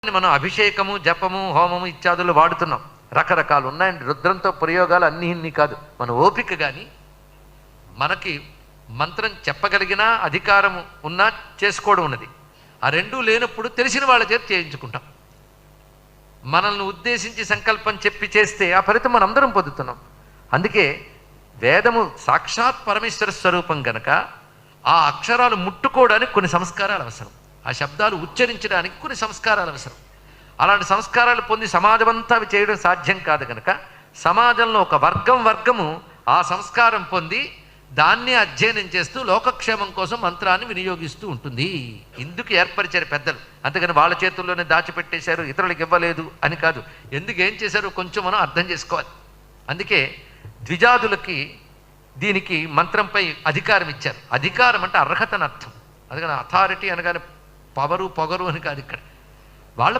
మనం అభిషేకము, జపము, హోమము ఇత్యాదులు వాడుతున్నాం. రకరకాలు ఉన్నాయండి. రుద్రంతో ప్రయోగాలు అన్నీ ఇన్ని కాదు. మన ఓపిక కానీ మనకి మంత్రం చెప్పగలిగిన అధికారం ఉన్నా చేసుకోవడం ఉన్నది. ఆ రెండూ లేనప్పుడు తెలిసిన వాళ్ళ చేత చేయించుకుంటాం. మనల్ని ఉద్దేశించి సంకల్పం చెప్పి చేస్తే ఆ ఫలితం మనందరం పొందుతున్నాం. అందుకే వేదము సాక్షాత్ పరమేశ్వర స్వరూపం గనక ఆ అక్షరాలు ముట్టుకోవడానికి కొన్ని సంస్కారాలు అవసరం. ఆ శబ్దాలు ఉచ్చరించడానికి కొన్ని సంస్కారాలు అవసరం. అలాంటి సంస్కారాలు పొంది సమాజమంతా అవి చేయడం సాధ్యం కాదు కనుక సమాజంలో ఒక వర్గము ఆ సంస్కారం పొంది దాన్ని అధ్యయనం చేస్తూ లోకక్షేమం కోసం మంత్రాన్ని వినియోగిస్తూ ఉంటుంది. ఇందుకు ఏర్పరిచారు పెద్దలు. అంతేగాని వాళ్ళ చేతుల్లోనే దాచిపెట్టేశారు, ఇతరులకు ఇవ్వలేదు అని కాదు. ఎందుకు ఏం చేశారో కొంచెం మనం అర్థం చేసుకోవాలి. అందుకే ద్విజాదులకి దీనికి మంత్రంపై అధికారం ఇచ్చారు. అధికారం అంటే అర్హత అని అర్థం. అందుకని అథారిటీ అనగానే పొగరు అని కాదు ఇక్కడ.